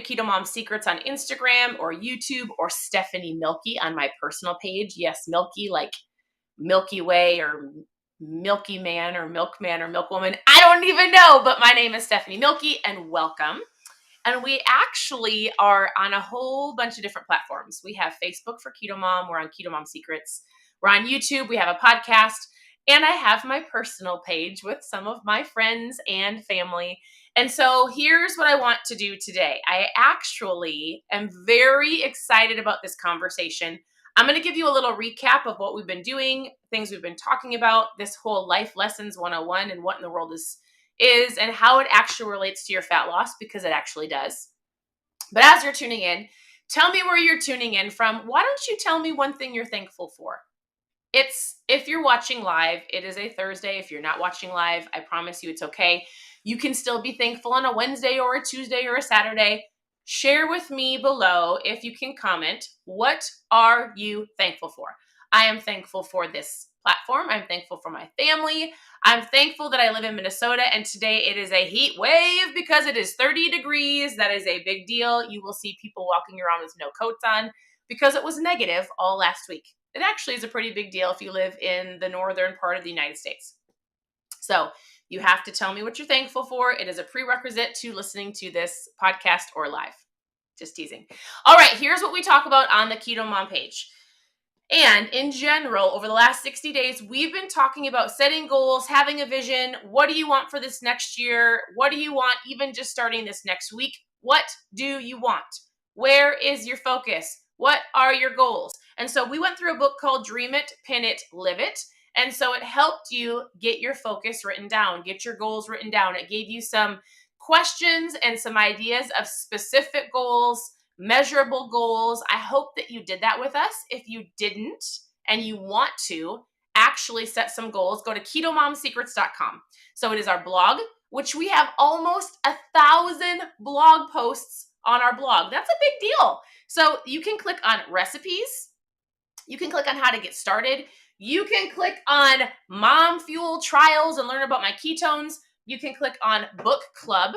Keto Mom Secrets on Instagram or YouTube, or Stephanie Milky on my personal page. Yes, Milky, like Milky Way or Milky Man or Milkman or Milkwoman. I don't even know, but my name is Stephanie Milky, and welcome. And we actually are on a whole bunch of different platforms. We have Facebook for Keto Mom. We're on Keto Mom Secrets. We're on YouTube. We have a podcast. And I have my personal page with some of my friends and family. And so here's what I want to do today. I actually am very excited about this conversation. I'm going to give you a little recap of what we've been doing, things we've been talking about, this whole Life Lessons 101 and what in the world is and how it actually relates to your fat loss, because it actually does. But as you're tuning in, tell me where you're tuning in from. Why don't you tell me one thing you're thankful for? If you're watching live, it is a Thursday. If you're not watching live, I promise you it's okay. You can still be thankful on a Wednesday or a Tuesday or a Saturday. Share with me below, if you can comment, what are you thankful for? I am thankful for this platform. I'm thankful for my family. I'm thankful that I live in Minnesota, and today it is a heat wave because it is 30 degrees. That is a big deal. You will see people walking around with no coats on because it was negative all last week. It actually is a pretty big deal if you live in the northern part of the United States. So you have to tell me what you're thankful for. It is a prerequisite to listening to this podcast or live. Just teasing. All right, here's what we talk about on the Keto Mom page. And in general, over the last 60 days, we've been talking about setting goals, having a vision. What do you want for this next year? What do you want even just starting this next week? What do you want? Where is your focus? What are your goals? And so we went through a book called Dream It, Pin It, Live It. And so it helped you get your focus written down, get your goals written down. It gave you some questions and some ideas of specific goals, measurable goals. I hope that you did that with us. If you didn't and you want to actually set some goals, go to ketomomsecrets.com. So it is our blog, which we have almost 1,000 blog posts on our blog. That's a big deal. So you can click on recipes. You can click on how to get started. You can click on Mom Fuel trials and learn about my ketones. You can click on book club.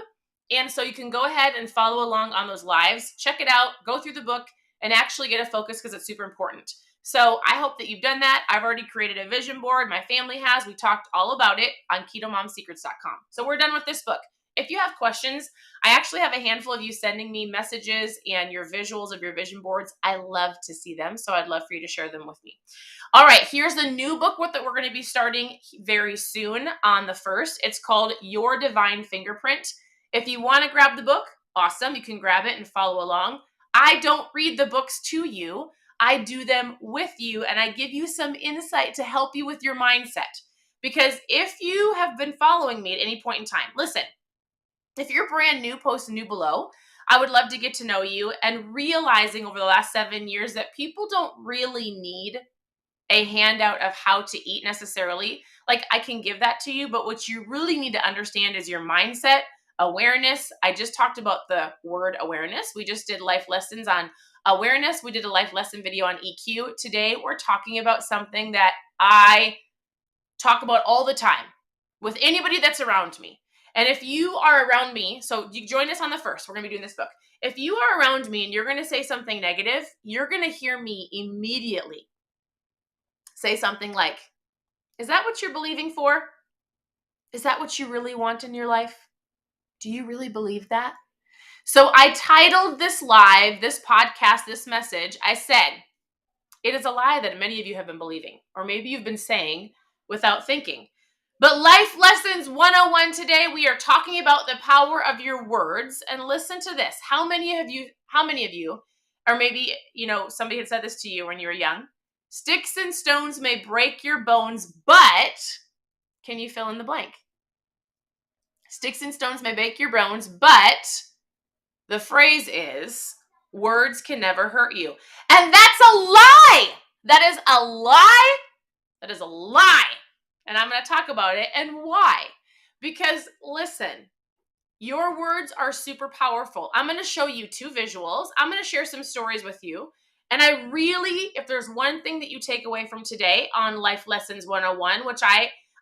And so you can go ahead and follow along on those lives, check it out, go through the book, and actually get a focus because it's super important. So I hope that you've done that. I've already created a vision board. My family has. We talked all about it on ketomomsecrets.com. So we're done with this book. If you have questions, I actually have a handful of you sending me messages and your visuals of your vision boards. I love to see them, so I'd love for you to share them with me. All right, here's the new book that we're going to be starting very soon on the 1st. It's called Your Divine Fingerprint. If you want to grab the book, awesome. You can grab it and follow along. I don't read the books to you. I do them with you, and I give you some insight to help you with your mindset. Because if you have been following me at any point in time, listen, if you're brand new, post new below. I would love to get to know you, and realizing over the last 7 years that people don't really need a handout of how to eat necessarily. Like, I can give that to you, but what you really need to understand is your mindset, awareness. I just talked about the word awareness. We just did life lessons on awareness. We did a life lesson video on EQ. Today, we're talking about something that I talk about all the time with anybody that's around me. And if you are around me, so you join us on the 1st, we're going to be doing this book. If you are around me and you're going to say something negative, you're going to hear me immediately say something like, is that what you're believing for? Is that what you really want in your life? Do you really believe that? So I titled this live, this podcast, this message, I said, it is a lie that many of you have been believing, or maybe you've been saying without thinking. But Life Lessons 101 today, we are talking about the power of your words. And listen to this. How many of you, or maybe, somebody had said this to you when you were young, sticks and stones may break your bones, but can you fill in the blank? Sticks and stones may break your bones, but the phrase is, words can never hurt you. And that's a lie. That is a lie. That is a lie. And I'm going to talk about it and why. Because listen, your words are super powerful. I'm going to show you 2 visuals. I'm going to share some stories with you. And I really, if there's one thing that you take away from today on Life Lessons 101, which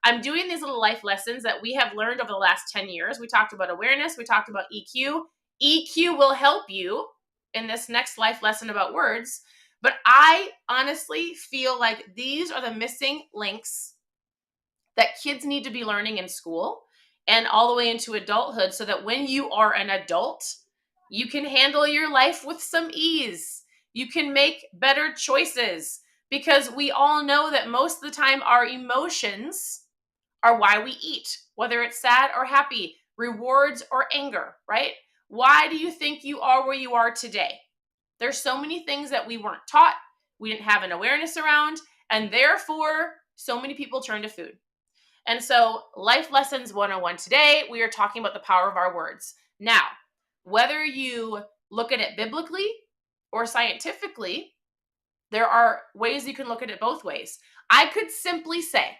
I'm doing these little life lessons that we have learned over the last 10 years. We talked about awareness. We talked about EQ. EQ will help you in this next life lesson about words. But I honestly feel like these are the missing links that kids need to be learning in school and all the way into adulthood, so that when you are an adult, you can handle your life with some ease. You can make better choices, because we all know that most of the time our emotions are why we eat, whether it's sad or happy, rewards or anger, right? Why do you think you are where you are today? There's so many things that we weren't taught, we didn't have an awareness around, and therefore so many people turn to food. And so, Life Lessons 101 today, we are talking about the power of our words. Now, whether you look at it biblically or scientifically, there are ways you can look at it both ways. I could simply say,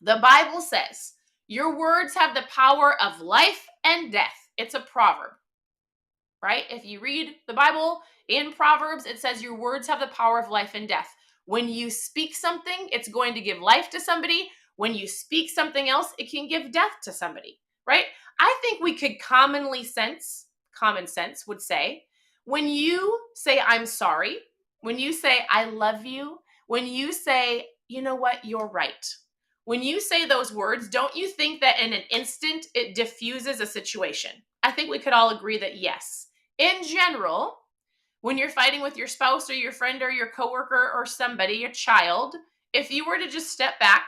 the Bible says, your words have the power of life and death. It's a proverb, right? If you read the Bible in Proverbs, it says your words have the power of life and death. When you speak something, it's going to give life to somebody. When you speak something else, it can give death to somebody, right? I think we could common sense would say, when you say, I'm sorry, when you say, I love you, when you say, you know what, you're right. When you say those words, don't you think that in an instant it diffuses a situation? I think we could all agree that yes. In general, when you're fighting with your spouse or your friend or your coworker or somebody, your child, if you were to just step back,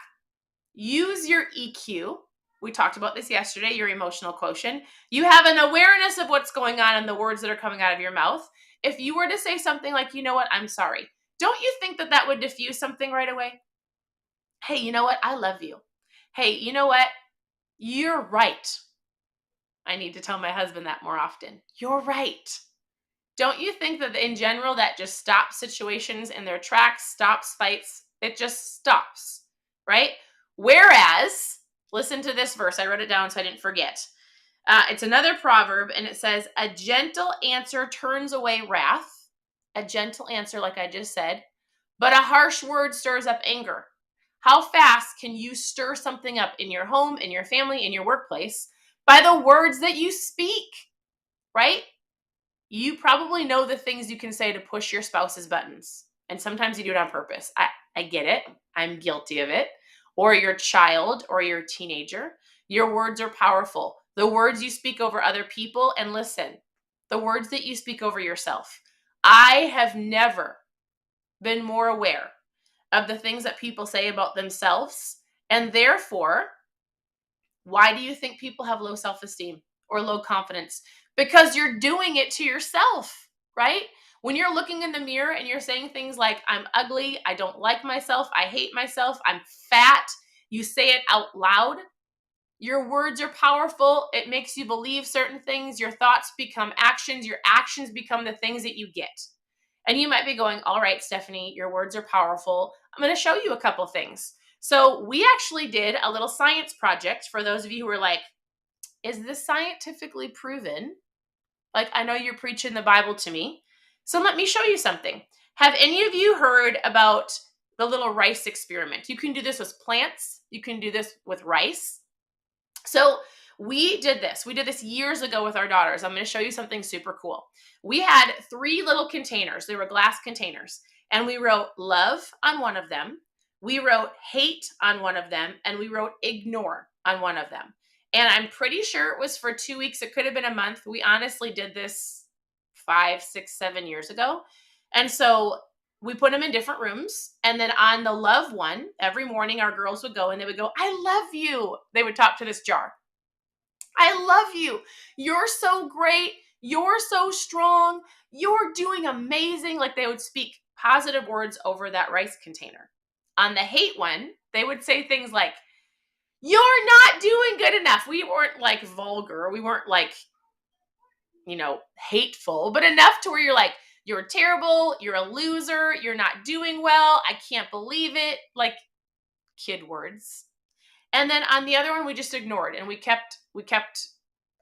use your EQ. We talked about this yesterday, your emotional quotient. You have an awareness of what's going on in the words that are coming out of your mouth. If you were to say something like, you know what, I'm sorry, don't you think that that would diffuse something right away? Hey, you know what, I love you. Hey, you know what, you're right. I need to tell my husband that more often. You're right. Don't you think that in general that just stops situations in their tracks, stops fights? It just stops, right? Whereas, listen to this verse. I wrote it down so I didn't forget. It's another proverb, and it says, a gentle answer turns away wrath. A gentle answer, like I just said, but a harsh word stirs up anger. How fast can you stir something up in your home, in your family, in your workplace by the words that you speak, right? You probably know the things you can say to push your spouse's buttons. And sometimes you do it on purpose. I get it. I'm guilty of it. Or your child or your teenager. Your words are powerful. The words you speak over other people, and listen, the words that you speak over yourself. I have never been more aware of the things that people say about themselves. And therefore, why do you think people have low self-esteem or low confidence? Because you're doing it to yourself, right? When you're looking in the mirror and you're saying things like, I'm ugly, I don't like myself, I hate myself, I'm fat, you say it out loud. Your words are powerful. It makes you believe certain things. Your thoughts become actions. Your actions become the things that you get. And you might be going, all right, Stephanie, your words are powerful. I'm going to show you a couple things. So we actually did a little science project for those of you who are like, is this scientifically proven? Like, I know you're preaching the Bible to me. So let me show you something. Have any of you heard about the little rice experiment? You can do this with plants. You can do this with rice. So we did this. We did this years ago with our daughters. I'm going to show you something super cool. We had 3 little containers. They were glass containers. And we wrote love on one of them. We wrote hate on one of them. And we wrote ignore on one of them. And I'm pretty sure it was for 2 weeks. It could have been a month. We honestly did this 5, 6, 7 years ago. And so we put them in different rooms. And then on the love one, every morning our girls would go and they would go, I love you. They would talk to this jar. I love you. You're so great. You're so strong. You're doing amazing. Like, they would speak positive words over that rice container. On the hate one, they would say things like, you're not doing good enough. We weren't like vulgar. We weren't like, hateful, but enough to where you're like, you're terrible. You're a loser. You're not doing well. I can't believe it. Like, kid words. And then on the other one, we just ignored and we kept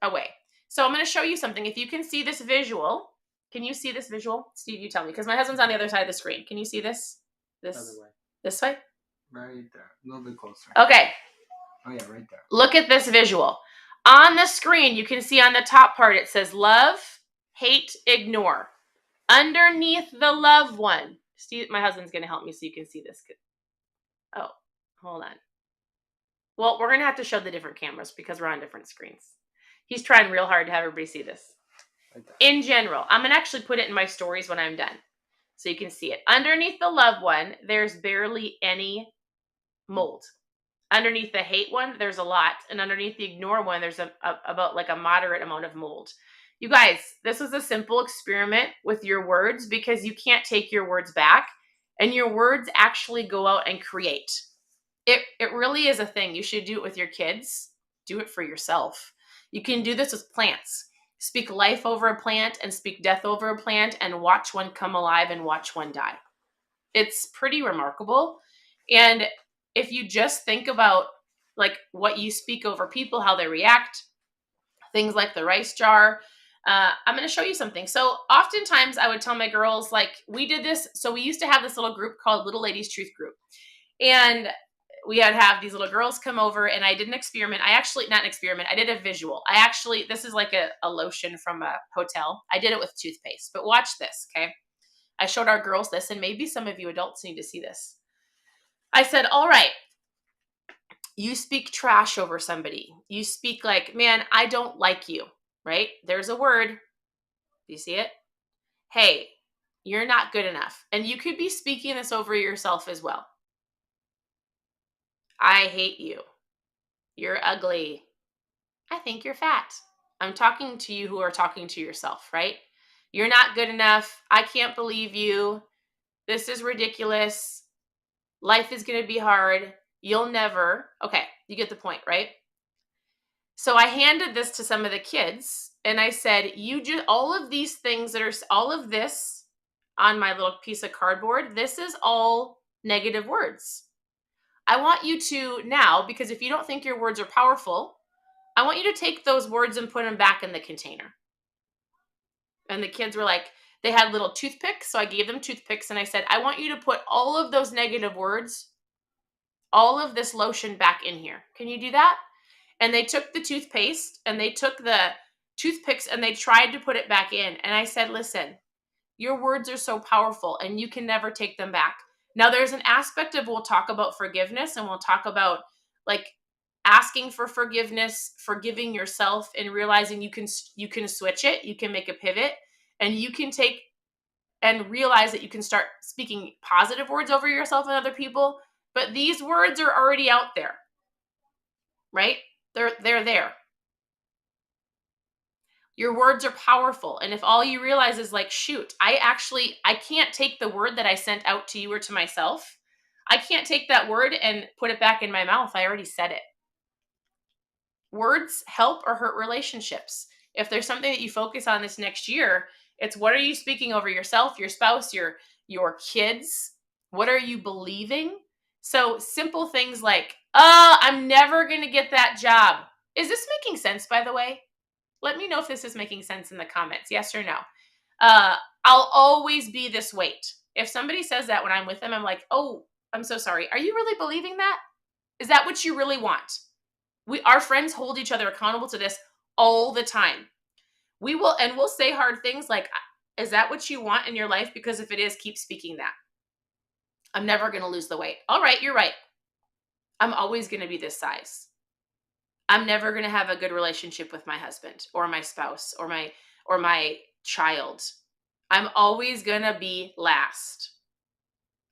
away. So I'm going to show you something. If you can see this visual, can you see this visual? Steve, you tell me, because my husband's on the other side of the screen. Can you see this? Other way. This way? Right there. A little bit closer. Okay. Oh, yeah, right there. Look at this visual. On the screen, you can see on the top part, it says love, hate, ignore. Underneath the love one, Steve, my husband's going to help me so you can see this. Oh, hold on. Well, we're going to have to show the different cameras because we're on different screens. He's trying real hard to have everybody see this. In general, I'm going to actually put it in my stories when I'm done so you can see it. Underneath the love one, there's barely any mold. Underneath the hate one, there's a lot. And underneath the ignore one, there's about like a moderate amount of mold. You guys, this was a simple experiment with your words because you can't take your words back. And your words actually go out and create. It really is a thing. You should do it with your kids. Do it for yourself. You can do this with plants. Speak life over a plant and speak death over a plant and watch one come alive and watch one die. It's pretty remarkable. And if you just think about like what you speak over people, how they react, things like the rice jar, I'm going to show you something. So oftentimes I would tell my girls, like we did this. So we used to have this little group called Little Ladies Truth Group. And we had to have these little girls come over and I did an experiment. Not an experiment. I did a visual. This is like a lotion from a hotel. I did it with toothpaste, but watch this. Okay. I showed our girls this and maybe some of you adults need to see this. I said, all right, you speak trash over somebody. You speak like, man, I don't like you, right? There's a word. Do you see it? Hey, you're not good enough. And you could be speaking this over yourself as well. I hate you. You're ugly. I think you're fat. I'm talking to you who are talking to yourself, right? You're not good enough. I can't believe you. This is ridiculous. Life is going to be hard. You'll never. Okay, you get the point, right? So I handed this to some of the kids and I said, all of these things all of this on my little piece of cardboard, this is all negative words. I want you to now, because if you don't think your words are powerful, I want you to take those words and put them back in the container. And the kids were like, they had little toothpicks. So I gave them toothpicks and I said, I want you to put all of those negative words, all of this lotion back in here. Can you do that? And they took the toothpaste and they took the toothpicks and they tried to put it back in. And I said, listen, your words are so powerful and you can never take them back. Now there's an aspect of, we'll talk about forgiveness and we'll talk about like asking for forgiveness, forgiving yourself and realizing you can switch it. You can make a pivot and you can take and realize that you can start speaking positive words over yourself and other people. But these words are already out there, right? They're there. Your words are powerful. And if all you realize is like, shoot, I can't take the word that I sent out to you or to myself. I can't take that word and put it back in my mouth. I already said it. Words help or hurt relationships. If there's something that you focus on this next year, it's what are you speaking over yourself, your spouse, your kids? What are you believing? So simple things like, I'm never going to get that job. Is this making sense, by the way? Let me know if this is making sense in the comments. Yes or no. I'll always be this weight. If somebody says that when I'm with them, I'm like, oh, I'm so sorry. Are you really believing that? Is that what you really want? Our friends hold each other accountable to this all the time. We'll say hard things like, is that what you want in your life? Because if it is, keep speaking that. I'm never going to lose the weight. All right, you're right. I'm always going to be this size. I'm never going to have a good relationship with my husband or my spouse or my child. I'm always going to be last.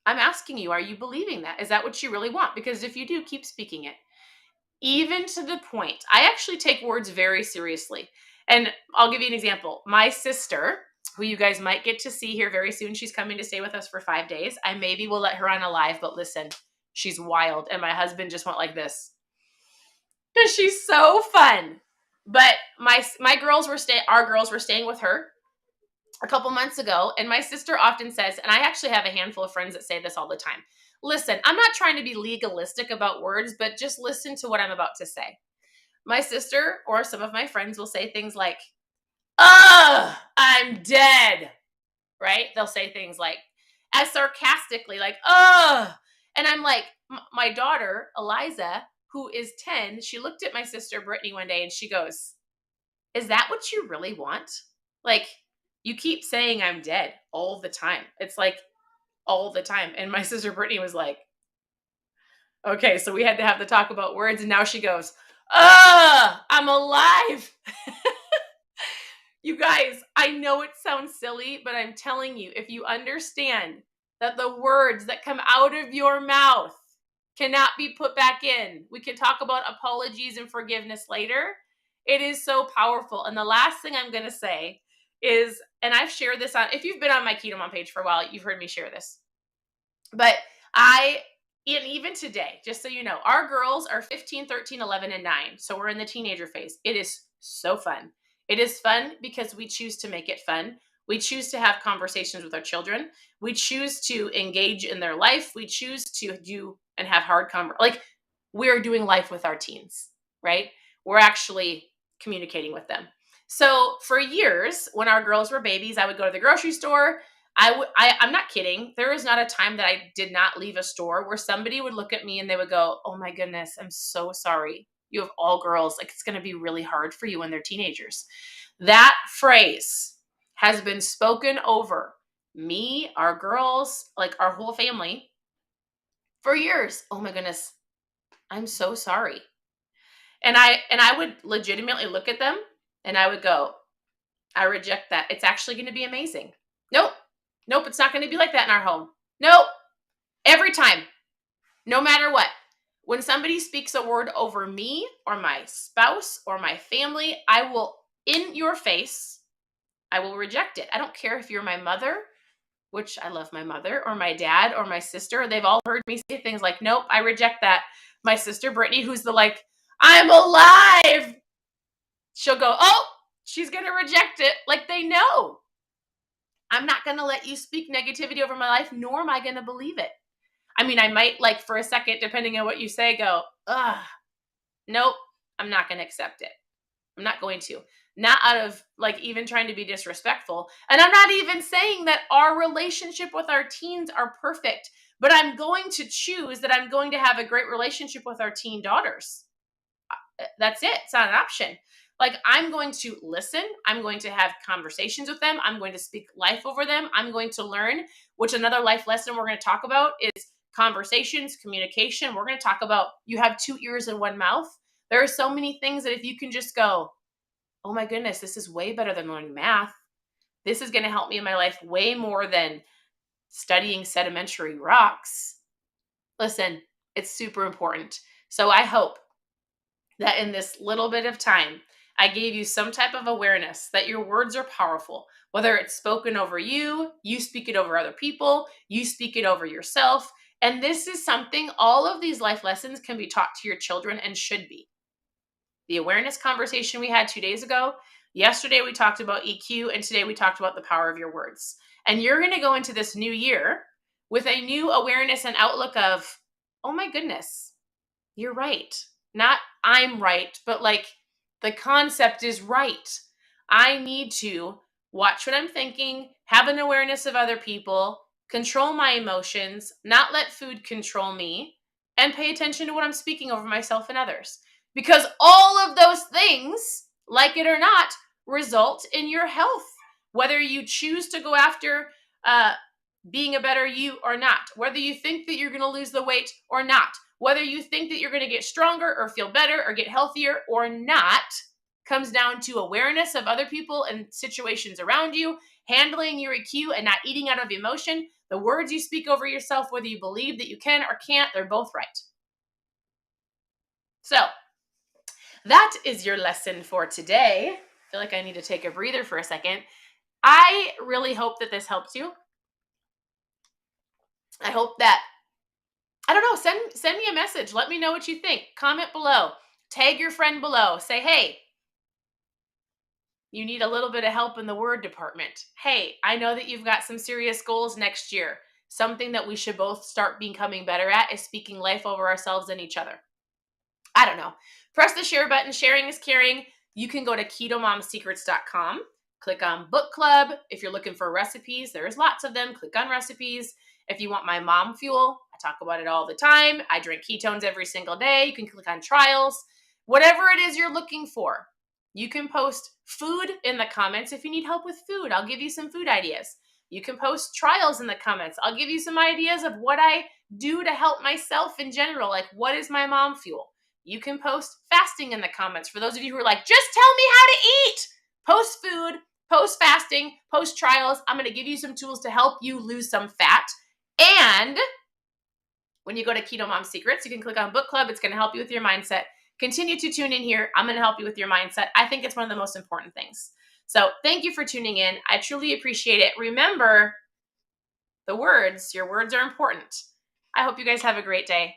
I'm asking you, are you believing that? Is that what you really want? Because if you do, keep speaking it. Even to the point, I actually take words very seriously. And I'll give you an example. My sister, who you guys might get to see here very soon, she's coming to stay with us for 5 days. I maybe will let her on a live, but listen, she's wild. And my husband just went like this. Because she's so fun. But our girls were staying with her a couple months ago, and my sister often says, and I actually have a handful of friends that say this all the time, listen, I'm not trying to be legalistic about words, but just listen to what I'm about to say. My sister or some of my friends will say things like, I'm dead, right? They'll say things like, as sarcastically, like, and I'm like, my daughter, Eliza, who is 10, she looked at my sister Brittany one day and she goes, "Is that what you really want? Like, you keep saying I'm dead all the time." It's like all the time. And my sister Brittany was like, "Okay." So we had to have the talk about words. And now she goes, I'm alive." You guys, I know it sounds silly, but I'm telling you, if you understand that the words that come out of your mouth cannot be put back in, we can talk about apologies and forgiveness later. It is so powerful. And the last thing I'm going to say is, and I've shared this if you've been on my Keto Mom page for a while, you've heard me share this. But and even today, just so you know, our girls are 15, 13, 11, and 9. So we're in the teenager phase. It is so fun. It is fun because we choose to make it fun. We choose to have conversations with our children. We choose to engage in their life. We choose to do and have hard like we're doing life with our teens, right? We're actually communicating with them. So for years, when our girls were babies, I would go to the grocery store. I'm not kidding. There was not a time that I did not leave a store where somebody would look at me and they would go, "Oh my goodness, I'm so sorry. You have all girls. Like, it's going to be really hard for you when they're teenagers." That phrase has been spoken over me, our girls, like our whole family for years. "Oh my goodness, I'm so sorry." And I would legitimately look at them and I would go, "I reject that. It's actually going to be amazing." Nope. Nope, it's not going to be like that in our home. Nope. Every time, no matter what. When somebody speaks a word over me or my spouse or my family, I will, in your face, I will reject it. I don't care if you're my mother, which I love my mother, or my dad or my sister. They've all heard me say things like, "Nope, I reject that." My sister Brittany, who's the like, "I'm alive," she'll go, "Oh, she's going to reject it." Like, they know. I'm not going to let you speak negativity over my life, nor am I going to believe it. I mean, I might, like, for a second, depending on what you say, go, "Ugh, nope, I'm not going to accept it. I'm not going to." Not out of, like, even trying to be disrespectful. And I'm not even saying that our relationship with our teens are perfect, but I'm going to choose that I'm going to have a great relationship with our teen daughters. That's it. It's not an option. Like, I'm going to listen. I'm going to have conversations with them. I'm going to speak life over them. I'm going to learn, which another life lesson we're going to talk about is conversations, communication. We're going to talk about you have 2 ears and 1 mouth. There are so many things that if you can just go, "Oh my goodness, this is way better than learning math. This is going to help me in my life way more than studying sedimentary rocks." Listen, it's super important. So I hope that in this little bit of time, I gave you some type of awareness that your words are powerful. Whether it's spoken over you, you speak it over other people, you speak it over yourself. And this is something, all of these life lessons can be taught to your children and should be. The awareness conversation we had 2 days ago, yesterday we talked about EQ, and today we talked about the power of your words. And you're going to go into this new year with a new awareness and outlook of, "Oh my goodness, you're right." Not I'm right, but like the concept is right. I need to watch what I'm thinking, have an awareness of other people, control my emotions, not let food control me, and pay attention to what I'm speaking over myself and others. Because all of those things, like it or not, result in your health. Whether you choose to go after being a better you or not, whether you think that you're going to lose the weight or not, whether you think that you're going to get stronger or feel better or get healthier or not, comes down to awareness of other people and situations around you, handling your EQ and not eating out of emotion. The words you speak over yourself, whether you believe that you can or can't, they're both right. So that is your lesson for today. I feel like I need to take a breather for a second. I really hope that this helps you. I hope that, I don't know, send me a message. Let me know what you think. Comment below. Tag your friend below. Say, "Hey, you need a little bit of help in the word department. Hey, I know that you've got some serious goals next year. Something that we should both start becoming better at is speaking life over ourselves and each other." I don't know. Press the share button. Sharing is caring. You can go to ketomomsecrets.com. Click on book club. If you're looking for recipes, there's lots of them. Click on recipes. If you want my mom fuel, I talk about it all the time. I drink ketones every single day. You can click on trials. Whatever it is you're looking for, you can post food in the comments. If you need help with food, I'll give you some food ideas. You can post trials in the comments. I'll give you some ideas of what I do to help myself in general. Like, what is my mom fuel? You can post fasting in the comments. For those of you who are like, just tell me how to eat, post food, post fasting, post trials. I'm going to give you some tools to help you lose some fat. And when you go to Keto Mom Secrets, you can click on book club. It's going to help you with your mindset. Continue to tune in here. I'm going to help you with your mindset. I think it's one of the most important things. So thank you for tuning in. I truly appreciate it. Remember your words are important. I hope you guys have a great day.